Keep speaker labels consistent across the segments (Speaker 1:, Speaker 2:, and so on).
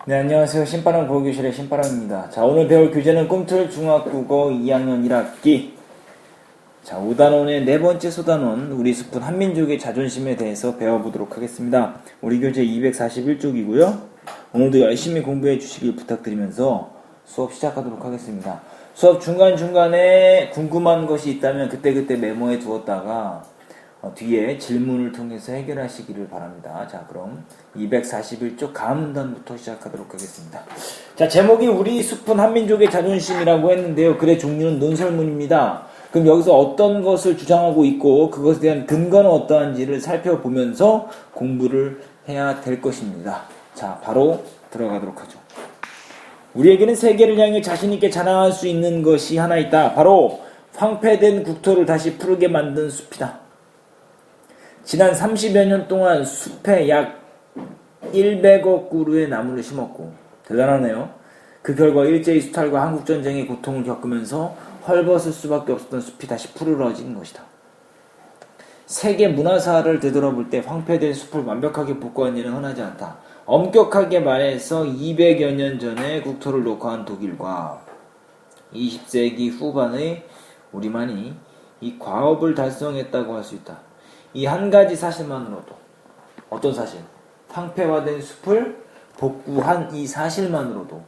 Speaker 1: 네, 안녕하세요. 신바람 국어교실의 신바람입니다. 자, 오늘 배울 교재는 꿈틀 중학국어 2학년 1학기. 자, 5단원의 네 번째 소단원, 우리 숲은 한민족의 자존심에 대해서 배워보도록 하겠습니다. 우리 교재 241쪽이고요. 오늘도 열심히 공부해 주시길 부탁드리면서 수업 시작하도록 하겠습니다. 수업 중간중간에 궁금한 것이 있다면 그때그때 메모해 두었다가 뒤에 질문을 통해서 해결하시기를 바랍니다. 자, 그럼 241쪽 가문단부터 시작하도록 하겠습니다. 자, 제목이 우리 숲은 한민족의 자존심이라고 했는데요. 글의 종류는 논설문입니다. 그럼 여기서 어떤 것을 주장하고 있고 그것에 대한 근거는 어떠한지를 살펴보면서 공부를 해야 될 것입니다. 자, 바로 들어가도록 하죠. 우리에게는 세계를 향해 자신있게 자랑할 수 있는 것이 하나 있다. 바로 황폐된 국토를 다시 푸르게 만든 숲이다. 지난 30여 년 동안 숲에 약 100억 그루의 나무를 심었고, 대단하네요. 그 결과 일제히 수탈과 한국전쟁의 고통을 겪으면서 헐벗을 수밖에 없었던 숲이 다시 푸르러진 것이다. 세계 문화사를 되돌아볼 때 황폐된 숲을 완벽하게 복구한 일은 흔하지 않다. 엄격하게 말해서 200여 년 전에 국토를 녹화한 독일과 20세기 후반의 우리만이 이 과업을 달성했다고 할 수 있다. 이 한 가지 사실만으로도, 어떤 사실? 황폐화된 숲을 복구한 이 사실만으로도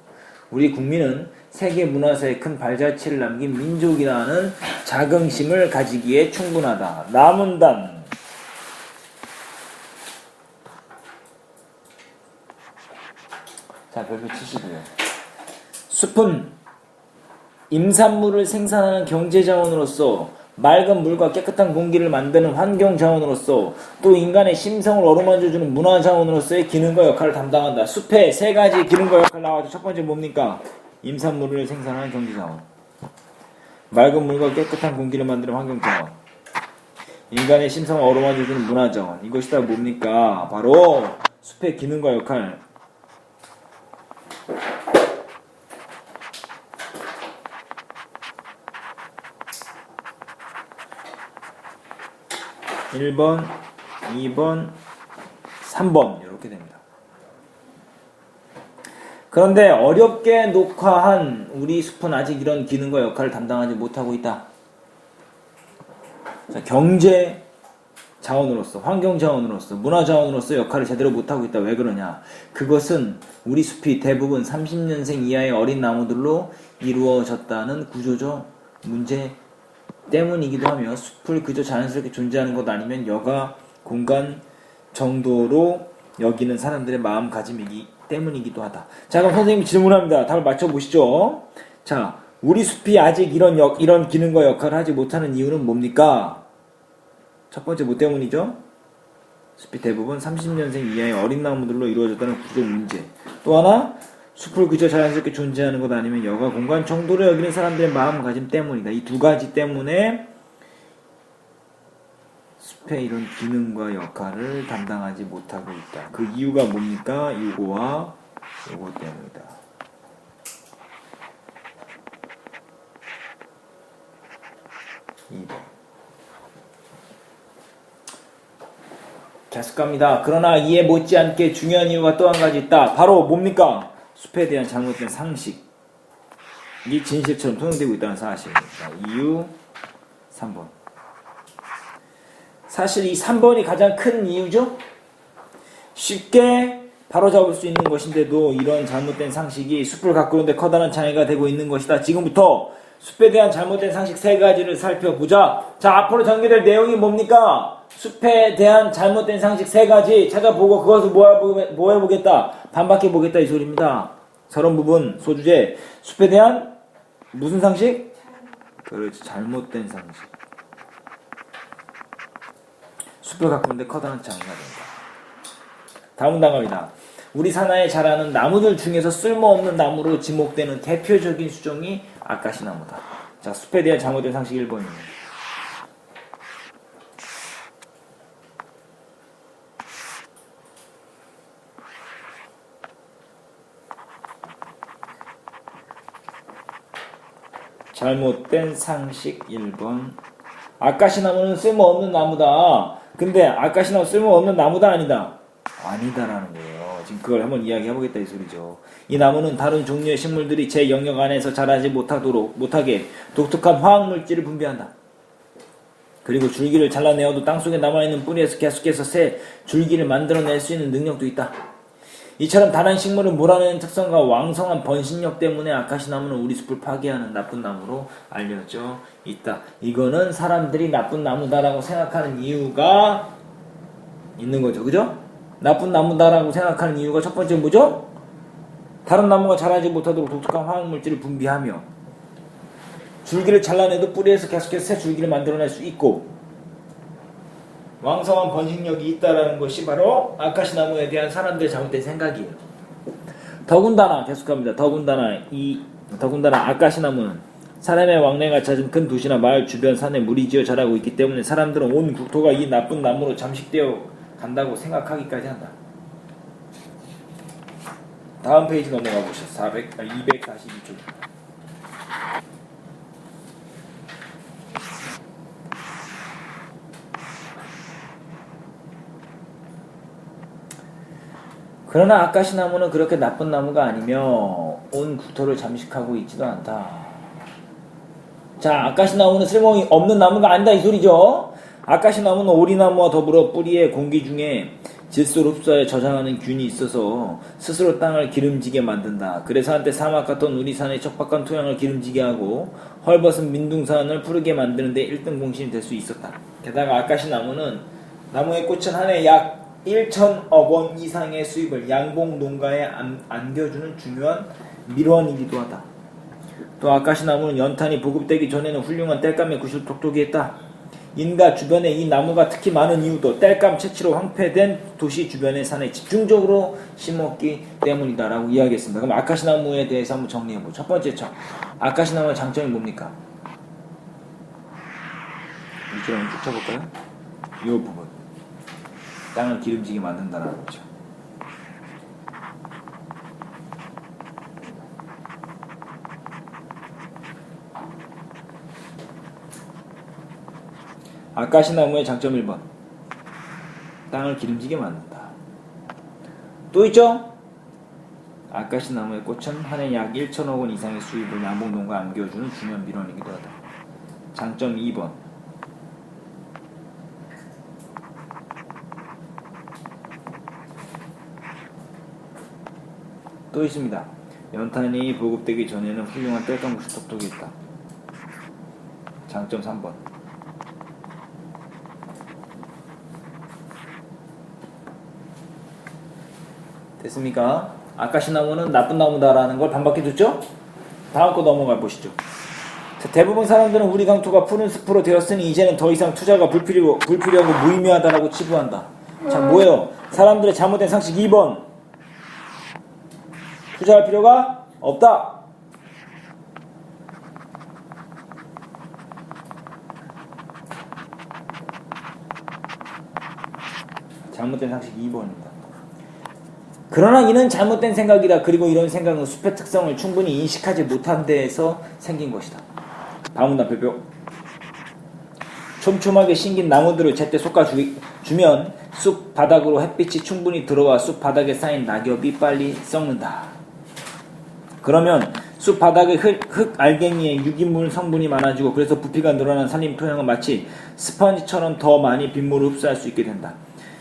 Speaker 1: 우리 국민은 세계 문화사에 큰 발자취를 남긴 민족이라는 자긍심을 가지기에 충분하다. 남은단. 자, 별표 치시고요. 숲은 임산물을 생산하는 경제자원으로서, 맑은 물과 깨끗한 공기를 만드는 환경자원으로서, 또 인간의 심성을 어루만져주는 문화자원으로서의 기능과 역할을 담당한다. 숲의 세 가지 기능과 역할 나와서 첫 번째 뭡니까? 임산물을 생산하는 경제자원, 맑은 물과 깨끗한 공기를 만드는 환경자원, 인간의 심성을 어루만져주는 문화자원. 이것이 다 뭡니까? 바로 숲의 기능과 역할. 1번, 2번, 3번 이렇게 됩니다. 그런데 어렵게 녹화한 우리 숲은 아직 이런 기능과 역할을 담당하지 못하고 있다. 자, 경제 자원으로서, 환경 자원으로서, 문화 자원으로서 역할을 제대로 못하고 있다. 왜 그러냐? 그것은 우리 숲이 대부분 30년생 이하의 어린 나무들로 이루어졌다는 구조적 문제 때문이기도 하며, 숲을 그저 자연스럽게 존재하는 것 아니면 여가 공간 정도로 여기는 사람들의 마음가짐이기 때문이기도 하다. 자, 그럼 선생님이 질문합니다. 답을 맞춰보시죠. 자, 우리 숲이 아직 이런 기능과 역할을 하지 못하는 이유는 뭡니까? 첫 번째 뭐 때문이죠? 숲이 대부분 30년생 이하의 어린 나무들로 이루어졌다는 구조적 문제. 또 하나, 숲을 그저 자연스럽게 존재하는 것 아니면 여가 공간 정도로 여기는 사람들의 마음가짐 때문이다. 이 두 가지 때문에 숲의 이런 기능과 역할을 담당하지 못하고 있다. 그 이유가 뭡니까? 이거와 이거 때문이다. 2번. 계속 갑니다. 그러나 이에 못지않게 중요한 이유가 또 한 가지 있다. 바로 뭡니까? 숲에 대한 잘못된 상식이 진실처럼 통용되고 있다는 사실입니다. 이유 3번. 사실 이 3번이 가장 큰 이유죠. 쉽게 바로잡을 수 있는 것인데도 이런 잘못된 상식이 숲을 가꾸는데 커다란 장애가 되고 있는 것이다. 지금부터 숲에 대한 잘못된 상식 세 가지를 살펴보자. 자, 앞으로 전개될 내용이 뭡니까? 숲에 대한 잘못된 상식 세 가지 찾아보고 그것을 뭐 해보겠다? 반박해보겠다 이 소리입니다. 서론 부분 소주제. 숲에 대한 무슨 상식? 그렇지, 잘못된 상식. 숲을 가꾸는데 커다란 장애가 된다. 다음 단어입니다. 우리 산하에 자라는 나무들 중에서 쓸모없는 나무로 지목되는 대표적인 수종이 아카시나무다. 자, 숲에 대한 잘못된 상식 1번입니다. 잘못된 상식 1번. 아카시나무는 쓸모없는 나무다. 근데 아카시나무 쓸모없는 나무다 아니다? 아니다라는 거예요. 지금 그걸 한번 이야기해보겠다 이 소리죠. 이 나무는 다른 종류의 식물들이 제 영역 안에서 자라지 못하게 독특한 화학물질을 분비한다. 그리고 줄기를 잘라내어도 땅속에 남아있는 뿌리에서 계속해서 새 줄기를 만들어낼 수 있는 능력도 있다. 이처럼 다른 식물을 몰아내는 특성과 왕성한 번식력 때문에 아카시나무는 우리 숲을 파괴하는 나쁜 나무로 알려져 있다. 이거는 사람들이 나쁜 나무다라고 생각하는 이유가 있는 거죠. 그죠? 나쁜 나무다라고 생각하는 이유가 첫 번째 뭐죠? 다른 나무가 자라지 못하도록 독특한 화학물질을 분비하며 줄기를 잘라내도 뿌리에서 계속해서 새 줄기를 만들어낼 수 있고 왕성한 번식력이 있다라는 것이 바로 아카시나무에 대한 사람들의 잘못된 생각이에요. 더군다나 계속합니다. 더군다나 아카시나무는 사람의 왕래가 잦은 큰 도시나 마을 주변 산에 무리지어 자라고 있기 때문에 사람들은 온 국토가 이 나쁜 나무로 잠식되어 간다고 생각하기까지 한다. 다음 페이지 넘어가 보시죠. 242쪽. 그러나 아카시나무는 그렇게 나쁜 나무가 아니며 온 국토를 잠식하고 있지도 않다. 자, 아카시나무는 쓸모없는 없는 나무가 아니다 이 소리죠. 아카시나무는 오리나무와 더불어 뿌리의 공기 중에 질소를 흡수하여 저장하는 균이 있어서 스스로 땅을 기름지게 만든다. 그래서 한때 사막 같던 우리 산의 척박한 토양을 기름지게 하고 헐벗은 민둥산을 푸르게 만드는 데 1등 공신이 될 수 있었다. 게다가 아카시나무는 나무의 꽃은 한 해 약 1천억 원 이상의 수입을 양봉 농가에 안겨주는 중요한 밀원이기도 하다. 또 아카시나무는 연탄이 보급되기 전에는 훌륭한 땔감의 구실을 톡톡히 했다. 인가 주변에 이 나무가 특히 많은 이유도 땔감 채취로 황폐된 도시 주변의 산에 집중적으로 심었기 때문이다 라고 이야기했습니다. 그럼 아카시나무에 대해서 한번 정리해보죠. 첫 번째 아카시나무의 장점이 뭡니까? 이쪽으로 쭉 쳐볼까요? 이 부분 땅을 기름지게 만든다는 거죠. 아카시나무의 장점 1번 땅을 기름지게 만든다. 또 있죠? 아카시나무의 꽃은 한 해 약 1천억 원 이상의 수입을 양봉농가에 안겨주는 중요한 밀원이기도 하다. 장점 2번 또 있습니다. 연탄이 보급되기 전에는 훌륭한 땔감 구실 톡톡이 있다. 장점 3번 됐습니까? 아카시나무는 나쁜 나무다라는 걸 반박해줬죠? 다음 거 넘어가 보시죠. 자, 대부분 사람들은 우리 강토가 푸른 숲으로 되었으니 이제는 더 이상 투자가 불필요하고 무의미하다라고 치부한다. 자, 뭐예요? 사람들의 잘못된 상식 2번 투자할 필요가 없다. 잘못된 상식 2번입니다. 그러나 이는 잘못된 생각이다. 그리고 이런 생각은 숲의 특성을 충분히 인식하지 못한 데에서 생긴 것이다. 방문단표표 촘촘하게 심긴 나무들을 제때 솎아주면 숲 바닥으로 햇빛이 충분히 들어와 숲 바닥에 쌓인 낙엽이 빨리 썩는다. 그러면 숲 바닥의 흙 알갱이에 유기물 성분이 많아지고 그래서 부피가 늘어난 산림 토양은 마치 스펀지처럼 더 많이 빗물을 흡수할 수 있게 된다.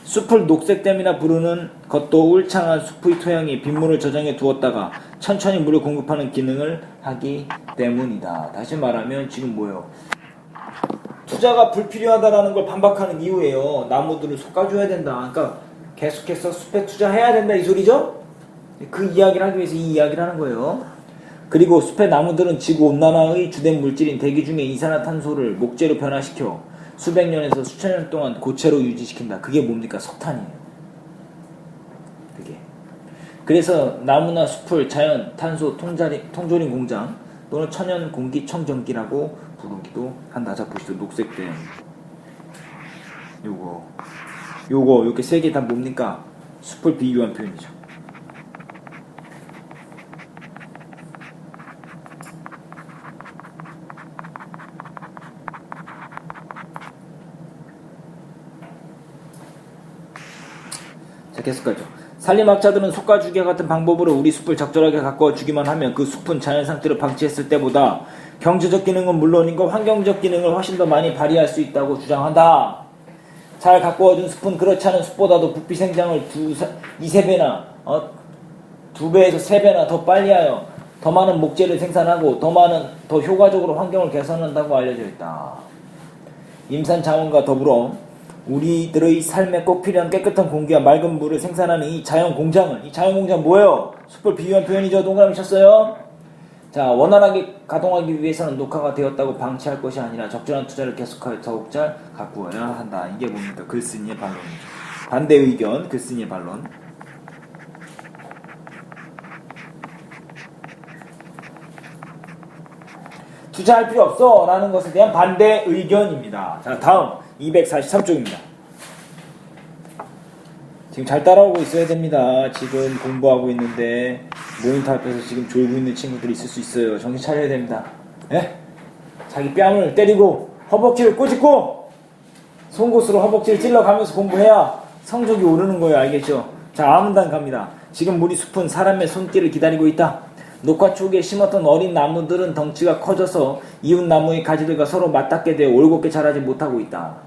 Speaker 1: 숲을 녹색댐이나 부르는 것도 울창한 숲의 토양이 빗물을 저장해 두었다가 천천히 물을 공급하는 기능을 하기 때문이다. 다시 말하면 지금 뭐예요? 투자가 불필요하다라는 걸 반박하는 이유예요. 나무들을 솎아줘야 된다. 그러니까 계속해서 숲에 투자해야 된다 이 소리죠? 그 이야기를 하기 위해서 이 이야기를 하는 거예요. 그리고 숲의 나무들은 지구온난화의 주된 물질인 대기 중에 이산화탄소를 목재로 변화시켜 수백 년에서 수천 년 동안 고체로 유지시킨다. 그게 뭡니까? 석탄이에요. 그게. 그래서 나무나 숲을 자연 탄소 통조림 공장 또는 천연 공기 청정기라고 부르기도 한다. 자 보시죠. 녹색댐. 요거 이렇게 세 개 다 뭡니까? 숲을 비유한 표현이죠. 자, 계속 가죠. 산림학자들은 솎아주기와 같은 방법으로 우리 숲을 적절하게 가꿔주기만 하면 그 숲은 자연 상태를 방치했을 때보다 경제적 기능은 물론이고 환경적 기능을 훨씬 더 많이 발휘할 수 있다고 주장한다. 잘 가꾸어준 숲은 그렇지 않은 숲보다도 부피 생장을 2~3배나 2배에서 3배나 더 빨리 하여 더 많은 목재를 생산하고 더 효과적으로 환경을 개선한다고 알려져 있다. 임산 자원과 더불어 우리들의 삶에 꼭 필요한 깨끗한 공기와 맑은 물을 생산하는 이 자연 공장은 뭐예요? 숲을 비유한 표현이죠. 동그라미 쳤어요. 자, 원활하게 가동하기 위해서는 녹화가 되었다고 방치할 것이 아니라 적절한 투자를 계속하여 더욱 잘 가꾸어야 한다. 이게 뭡니까? 글쓴이의 반론이죠. 반대 의견, 글쓴이의 반론. 투자할 필요 없어 라는 것에 대한 반대 의견입니다. 자, 다음 243쪽입니다. 지금 잘 따라오고 있어야 됩니다. 지금 공부하고 있는데 모니터 앞에서 지금 졸고 있는 친구들이 있을 수 있어요. 정신 차려야 됩니다. 예? 자기 뺨을 때리고 허벅지를 꼬집고 송곳으로 허벅지를 찔러가면서 공부해야 성적이 오르는 거예요. 알겠죠? 자, 아문단 갑니다. 지금 우리 숲은 사람의 손길을 기다리고 있다. 녹화 초기에 심었던 어린 나무들은 덩치가 커져서 이웃 나무의 가지들과 서로 맞닿게 되어 올곧게 자라지 못하고 있다.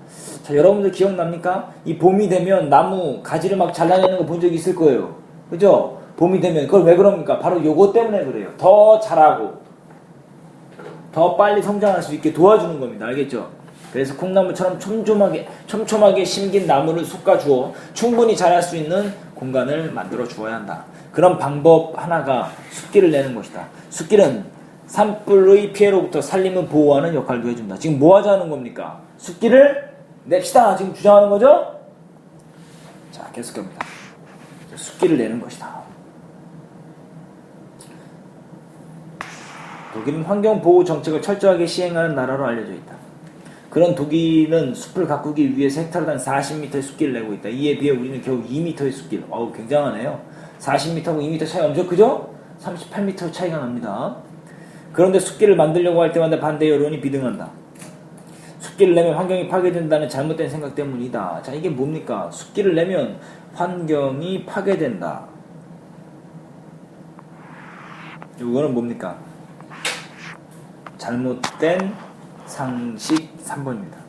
Speaker 1: 자, 여러분들 기억납니까? 이 봄이 되면 나무 가지를 막 잘라내는 거 본 적 있을 거예요. 그죠? 봄이 되면 그걸 왜 그럽니까? 바로 요거 때문에 그래요. 더 자라고 더 빨리 성장할 수 있게 도와주는 겁니다. 알겠죠? 그래서 콩나물처럼 촘촘하게 심긴 나무를 솎아주어 충분히 자랄 수 있는 공간을 만들어 주어야 한다. 그런 방법 하나가 숲길을 내는 것이다. 숲길은 산불의 피해로부터 산림을 보호하는 역할도 해준다. 지금 뭐 하자는 겁니까? 숲길을 냅시다. 지금 주장하는 거죠? 자, 계속합니다. 숲길을 내는 것이다. 독일은 환경보호 정책을 철저하게 시행하는 나라로 알려져 있다. 그런 독일은 숲을 가꾸기 위해서 헥타르당 40m의 숲길을 내고 있다. 이에 비해 우리는 겨우 2m의 숲길. 어우, 굉장하네요. 40m하고 2m 차이가 엄청 크죠? 38m 차이가 납니다. 그런데 숲길을 만들려고 할 때마다 반대 여론이 비등한다. 숲길을 내면 환경이 파괴된다는 잘못된 생각 때문이다. 자, 이게 뭡니까? 숲길을 내면 환경이 파괴된다. 이거는 뭡니까? 잘못된 상식 3번입니다.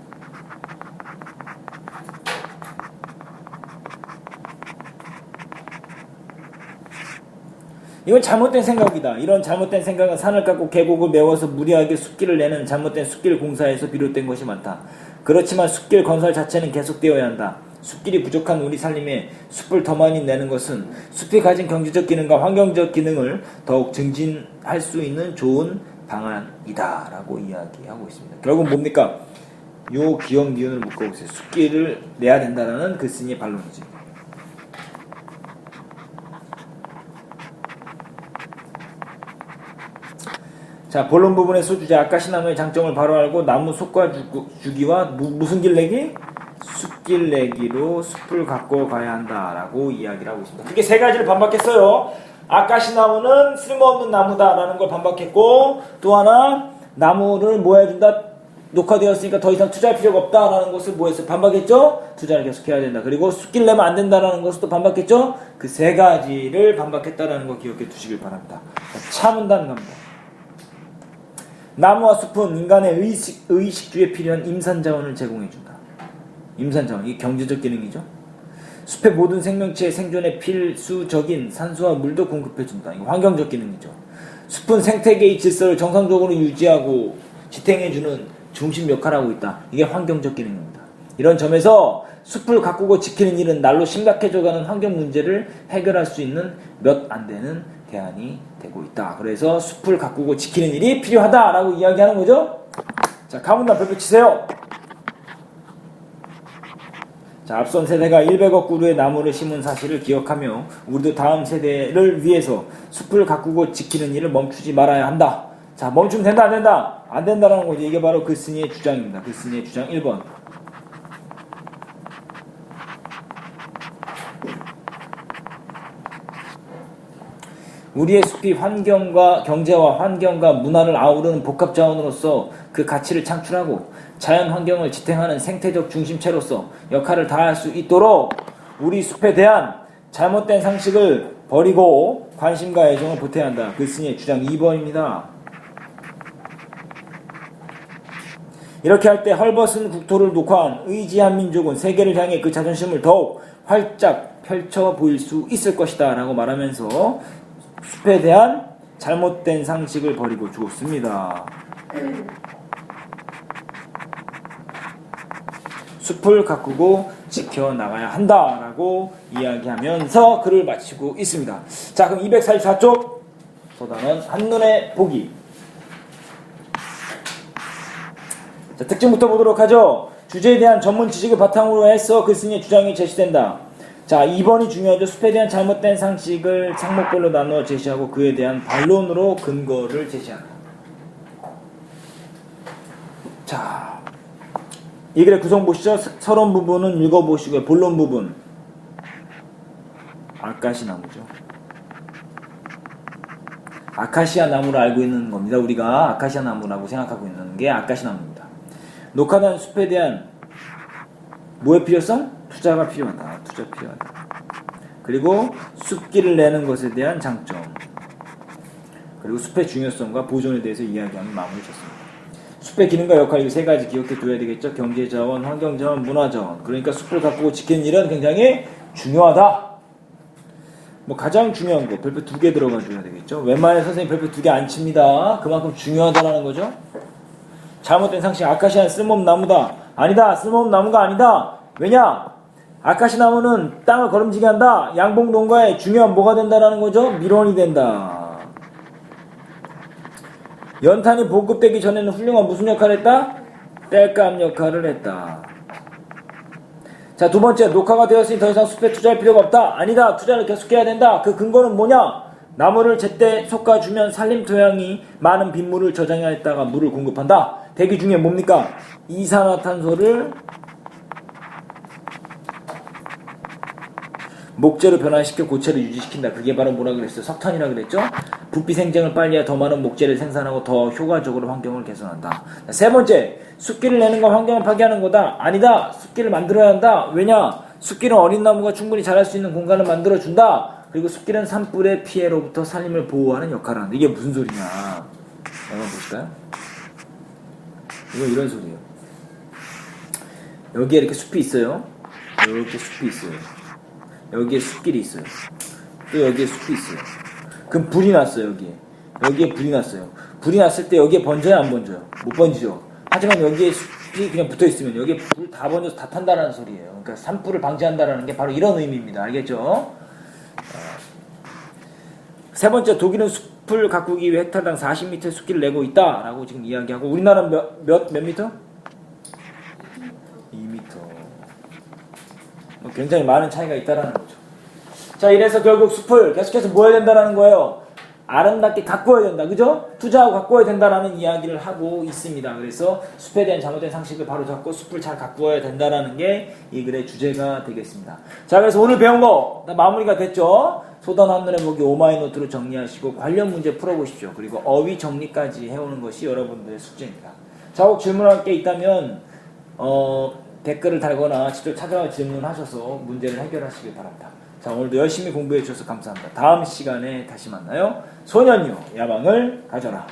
Speaker 1: 이건 잘못된 생각이다. 이런 잘못된 생각은 산을 깎고 계곡을 메워서 무리하게 숲길을 내는 잘못된 숲길 공사에서 비롯된 것이 많다. 그렇지만 숲길 건설 자체는 계속되어야 한다. 숲길이 부족한 우리 산림에 숲을 더 많이 내는 것은 숲이 가진 경제적 기능과 환경적 기능을 더욱 증진할 수 있는 좋은 방안이다 라고 이야기하고 있습니다. 결국 뭡니까? 요 기억 니은을 묶어보세요. 숲길을 내야 된다는 글쓴이의 반론이지. 자, 본론 부분의 소주제 아까시나무의 장점을 바로 알고 나무 솎아주기와 무슨 길 내기? 숲길 내기로 숲을 가꿔 가야 한다라고 이야기를 하고 있습니다. 그게 세 가지를 반박했어요. 아까시나무는 쓸모없는 나무다라는 걸 반박했고, 또 하나 나무를 뭐 해준다? 녹화되었으니까 더 이상 투자할 필요가 없다라는 것을 뭐 했어요? 반박했죠? 투자를 계속해야 된다. 그리고 숲길 내면 안 된다라는 것을 또 반박했죠? 그 세 가지를 반박했다라는 거 기억해 두시길 바랍니다. 차문단 갑니다. 나무와 숲은 인간의 의식주에 필요한 임산자원을 제공해준다. 임산자원, 이게 경제적 기능이죠. 숲의 모든 생명체의 생존에 필수적인 산소와 물도 공급해준다. 이거 환경적 기능이죠. 숲은 생태계의 질서를 정상적으로 유지하고 지탱해주는 중심 역할을 하고 있다. 이게 환경적 기능입니다. 이런 점에서 숲을 가꾸고 지키는 일은 날로 심각해져가는 환경 문제를 해결할 수 있는 몇 안 되는 대안이 되고 있다. 그래서 숲을 가꾸고 지키는 일이 필요하다라고 이야기하는 거죠. 자, 가문단 별표 치세요. 자, 앞선 세대가 100억 그루의 나무를 심은 사실을 기억하며 우리도 다음 세대를 위해서 숲을 가꾸고 지키는 일을 멈추지 말아야 한다. 자, 멈추면 된다 안 된다? 안 된다라는 거죠. 이게 바로 글쓴이의 주장입니다. 글쓴이의 주장 1번. 우리의 숲이 환경과 경제와 환경과 문화를 아우르는 복합자원으로서 그 가치를 창출하고 자연 환경을 지탱하는 생태적 중심체로서 역할을 다할 수 있도록 우리 숲에 대한 잘못된 상식을 버리고 관심과 애정을 보태야 한다. 글쓴이의 주장 2번입니다. 이렇게 할 때 헐벗은 국토를 녹화한 의지한 민족은 세계를 향해 그 자존심을 더욱 활짝 펼쳐 보일 수 있을 것이다 라고 말하면서 숲에 대한 잘못된 상식을 버리고 죽었습니다. 숲을 가꾸고 지켜나가야 한다라고 이야기하면서 글을 마치고 있습니다. 자, 그럼 244쪽 소단원 한눈에 보기. 자, 특징부터 보도록 하죠. 주제에 대한 전문 지식을 바탕으로 해서 글쓴이의 주장이 제시된다. 자, 2번이 중요하죠. 숲에 대한 잘못된 상식을 상목별로 나누어 제시하고 그에 대한 반론으로 근거를 제시한다. 자, 이 글의 구성 보시죠. 서론 부분은 읽어보시고요. 본론 부분 아카시나무죠. 아카시아 나무를 알고 있는 겁니다. 우리가 아카시아 나무라고 생각하고 있는 게 아카시나무입니다. 녹화된 숲에 대한 뭐의 필요성? 투자가 필요하다. 투자 필요하다. 그리고 숲길을 내는 것에 대한 장점. 그리고 숲의 중요성과 보존에 대해서 이야기하는 마무리 쳤습니다. 숲의 기능과 역할 이 세 가지 기억해 둬야 되겠죠. 경제자원, 환경자원, 문화자원. 그러니까 숲을 가꾸고 지키는 일은 굉장히 중요하다. 뭐 가장 중요한 거 별표 2개 들어가 줘야 되겠죠. 웬만한 선생님 별표 2개 안 칩니다. 그만큼 중요하다라는 거죠. 잘못된 상식. 아카시아는 쓸모없는 나무다. 아니다. 쓸모없는 나무가 아니다. 왜냐? 아카시 나무는 땅을 거름지게 한다. 양봉 농가의 중요한 뭐가 된다라는 거죠? 밀원이 된다. 연탄이 보급되기 전에는 훌륭한 무슨 역할을 했다? 땔감 역할을 했다. 자, 두 번째, 녹화가 되었으니 더 이상 숲에 투자할 필요가 없다. 아니다. 투자를 계속해야 된다. 그 근거는 뭐냐? 나무를 제때 솎아주면 산림토양이 많은 빗물을 저장했다가 물을 공급한다. 대기 중에 뭡니까? 이산화탄소를 목재로 변화시켜 고체를 유지시킨다. 그게 바로 뭐라 그랬어요? 석탄이라 그랬죠? 부피 생장을 빨리 해야 더 많은 목재를 생산하고 더 효과적으로 환경을 개선한다. 세 번째, 숲길을 내는 건 환경을 파괴하는 거다. 아니다. 숲길을 만들어야 한다. 왜냐? 숲길은 어린 나무가 충분히 자랄 수 있는 공간을 만들어준다. 그리고 숲길은 산불의 피해로부터 산림을 보호하는 역할을 한다. 이게 무슨 소리냐? 한번 보실까요? 이거 이런 소리예요. 여기에 이렇게 숲이 있어요. 이렇게 숲이 있어요. 여기에 숲길이 있어요. 또 여기에 숲이 있어요. 그럼 불이 났어요. 여기에 불이 났어요. 불이 났을 때 여기에 번져요? 안 번져요? 못 번지죠. 하지만 여기에 숲이 그냥 붙어있으면 여기에 불 다 번져서 다 탄다는 소리예요. 그러니까 산불을 방지한다는 게 바로 이런 의미입니다. 알겠죠? 세 번째, 독일은 숲을 가꾸기 위해 헥타르당 40m의 숲길을 내고 있다라고 지금 이야기하고, 우리나라는 몇 미터? 2m. 굉장히 많은 차이가 있다라는 거죠. 자, 이래서 결국 숲을 계속해서 뭐 해야 된다라는 거예요? 아름답게 가꿔야 된다. 그죠? 투자하고 가꿔야 된다라는 이야기를 하고 있습니다. 그래서 숲에 대한 잘못된 상식을 바로 잡고 숲을 잘 가꾸어야 된다라는 게 이 글의 주제가 되겠습니다. 자, 그래서 오늘 배운 거 다 마무리가 됐죠? 소단 한눈에 보기 오마이노트로 정리하시고 관련 문제 풀어보십시오. 그리고 어휘 정리까지 해오는 것이 여러분들의 숙제입니다. 자, 혹 질문할 게 있다면 댓글을 달거나 직접 찾아와 질문하셔서 문제를 해결하시길 바랍니다. 자, 오늘도 열심히 공부해 주셔서 감사합니다. 다음 시간에 다시 만나요. 소년요, 야망을 가져라.